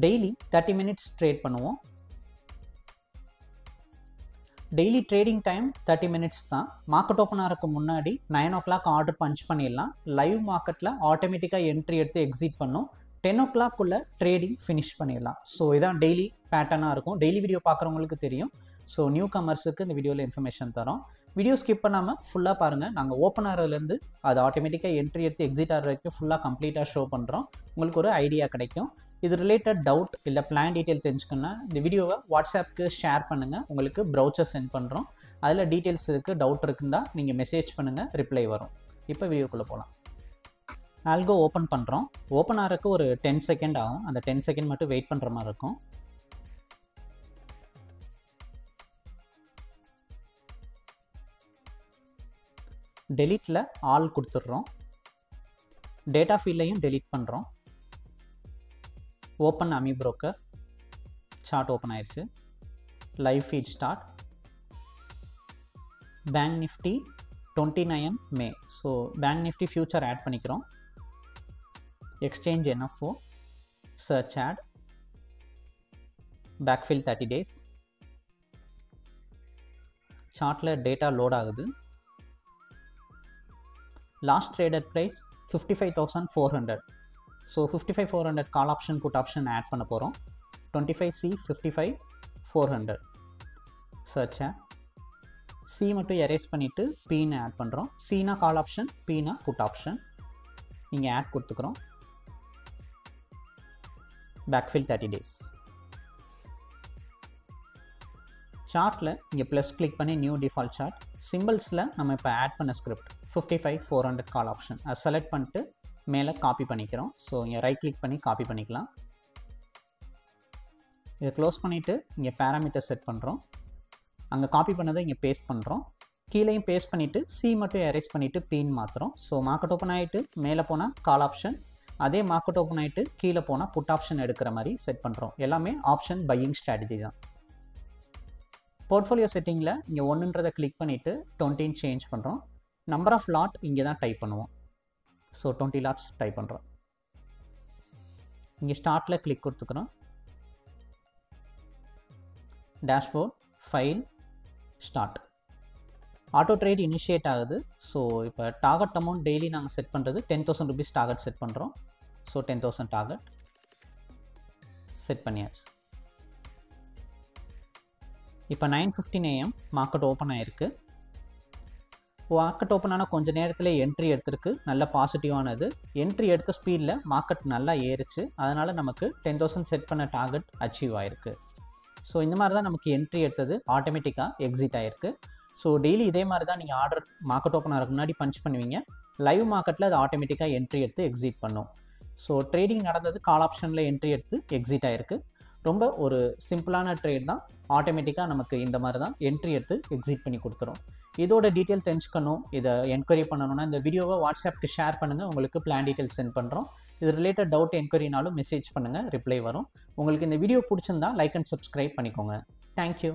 Daily 30 minutes trade பண்ணுவோம். Daily trading time 30 minutes தான். Market open ஆகிறதுக்கு முன்னாடி 9 o'clock ஆர்டர் பஞ்ச் பண்ணிடலாம். லைவ் மார்க்கெட்டில் ஆட்டோமேட்டிக்காக என்ட்ரி எடுத்து எக்ஸிட் பண்ணும். 10 o'clock ட்ரேடிங் ஃபினிஷ் பண்ணிடலாம். ஸோ இதான் டெய்லி பேட்டர்னாக இருக்கும். டெய்லி வீடியோ பார்க்குறவங்களுக்கு தெரியும். ஸோ நியூ கமர்ஸுக்கு இந்த வீடியோவில் இன்ஃபர்மேஷன் தரோம். வீடியோ ஸ்கிப் பண்ணாமல் ஃபுல்லாக பாருங்கள். நாங்கள் ஓப்பன் ஆகிறதுலேருந்து அது ஆட்டோமேட்டிக்காக என்ட்ரி எடுத்து எக்ஸிட் ஆகிற வரைக்கும் ஃபுல்லாக கம்ப்ளீட்டாக ஷோ பண்ணுறோம். உங்களுக்கு ஒரு ஐடியா கிடைக்கும். இது ரிலேட்டட் டவுட் இல்லை பிளான் டீட்டெயில் தெரிஞ்சுக்கணுன்னா இந்த வீடியோவை வாட்ஸ்அப்புக்கு ஷேர் பண்ணுங்கள். உங்களுக்கு ப்ரௌச்சர் சென்ட் பண்ணுறோம். அதில் டீட்டெயில்ஸ் இருக்குது. டவுட் இருக்குன்னா நீங்கள் மெசேஜ் பண்ணுங்கள், ரிப்ளை வரும். இப்போ வீடியோக்குள்ளே போகலாம். ஆல்கோ ஓப்பன் பண்ணுறோம். ஓப்பன் ஆகிறதுக்கு ஒரு 10 செகண்ட் ஆகும். அந்த 10 செகண்ட் மட்டும் வெயிட் பண்ணுற மாதிரி இருக்கும். டெலீட்டில் ஆல் கொடுத்துட்றோம். டேட்டா ஃபீல்டையும் டெலீட் பண்ணுறோம். Open AmiBroker chart open ஆயிடுச்சு. Live feed start. Bank Nifty 29 மே. So bank Nifty future add பண்ணிக்கிறோம். Exchange NFO, search add, backfill 30 days. சார்ட்டில் டேட்டா லோட் ஆகுது. Last traded price 55,400. So 55,400 call option put option add பண்ண போகிறோம். 25C 55,400 search add. C மட்டும் erase பண்ணிவிட்டு பீன்னு add பண்ணுறோம். சீனா கால் ஆப்ஷன், பீனா புட் ஆப்ஷன். இங்கே ஆட் கொடுத்துக்கிறோம். Backfill 30 days. சார்ட்டில் இங்கே ப்ளஸ் கிளிக் பண்ணி நியூ டிஃபால்ட் சார்ட். சிம்பிள்ஸில் நம்ம இப்போ ஆட் பண்ண ஸ்கிரிப்ட் 55,400 கால் ஆப்ஷன் அதை செலக்ட் பண்ணிட்டு மேலே காப்பி பண்ணிக்கிறோம். ஸோ இங்கே ரைட் கிளிக் பண்ணி காப்பி பண்ணிக்கலாம். இதை க்ளோஸ் பண்ணிவிட்டு இங்கே பேராமீட்டர் செட் பண்ணுறோம். அங்கே காப்பி பண்ணதை இங்கே பேஸ்ட் பண்ணுறோம். கீழேயும் பேஸ்ட் பண்ணிவிட்டு சி மட்டும் எரேஸ் பண்ணிவிட்டு பீன் மாற்றுறோம். ஸோ மார்க்கெட் ஓப்பன் ஆகிட்டு மேலே போனால் கால் ஆப்ஷன், அதே மார்க்கெட் ஓப்பன் ஆகிட்டு கீழே போனால் புட் ஆப்ஷன் எடுக்கிற மாதிரி செட் பண்ணுறோம். எல்லாமே ஆப்ஷன் பையிங் ஸ்ட்ராட்டஜி தான். போர்ட்ஃபோலியோ செட்டிங்கில் இங்கே 1ன்றதை கிளிக் பண்ணிவிட்டு 20 சேஞ்ச் பண்ணுறோம். நம்பர் ஆஃப் லாட் இங்கே தான் டைப் பண்ணுவோம். ஸோ 20 லாட்ஸ் டைப் பண்ணுறோம். இங்கே ஸ்டார்ட்டில் கிளிக் கொடுத்துக்கிறோம். Dashboard, file, start. Auto trade initiate ஆகுது. ஸோ இப்போ டார்கெட் அமௌண்ட் டெய்லி நாங்கள் செட் பண்ணுறது 10,000 rupees டார்கெட் செட் பண்ணுறோம். ஸோ 10,000 டார்கெட் செட் பண்ணியாச்சு. இப்போ 9:15 AM மார்க்கெட் ஓப்பன் ஆகிருக்கு. மார்க்கெட் ஓப்பன் ஆனால் கொஞ்சம் நேரத்தில் என்ட்ரி எடுத்திருக்கு. நல்ல பாசிட்டிவானது. என்ட்ரி எடுத்த ஸ்பீடில் மார்க்கெட் நல்லா ஏறிச்சு. அதனால் நமக்கு 10,000 செட் பண்ண டார்கெட் அச்சீவ் ஆகிருக்கு. ஸோ இந்த மாதிரி தான் நமக்கு என்ட்ரி எடுத்தது ஆட்டோமேட்டிக்காக எக்ஸிட் ஆகிருக்கு. ஸோ டெய்லி இதே மாதிரி தான் நீங்கள் ஆர்டர் மார்க்கெட் ஓப்பன் ஆகிறதுக்கு முன்னாடி பஞ்ச் பண்ணுவீங்க. லைவ் மார்க்கெட்டில் அது ஆட்டோமேட்டிக்காக என்ட்ரி எடுத்து எக்ஸிட் பண்ணும். ஸோ ட்ரேடிங் நடந்தது கால் ஆப்ஷனில் என்ட்ரி எடுத்து எக்ஸிட் ஆகிருக்கு. ரொம்ப ஒரு சிம்பிளான ட்ரேட் தான். ஆட்டோமேட்டிக்காக நமக்கு இந்த மாதிரி தான் என்ட்ரி எடுத்து எக்ஸிட் பண்ணி கொடுத்துரும். இதோட டீட்டெயில் தெரிஞ்சுக்கணும், இதை என்கொயரி பண்ணணும்னா இந்த வீடியோவை வாட்ஸ்அப்புக்கு ஷேர் பண்ணுங்கள். உங்களுக்கு பிளான் டீட்டெயில் சென்ட் பண்ணுறோம். இது ரிலேட்டட் டவுட் என்கொயரினாலும் மெசேஜ் பண்ணுங்கள், ரிப்ளை வரும். உங்களுக்கு இந்த வீடியோ பிடிச்சிருந்தா லைக் அண்ட் சப்ஸ்கிரைப் பண்ணிக்கோங்க. தேங்க்யூ.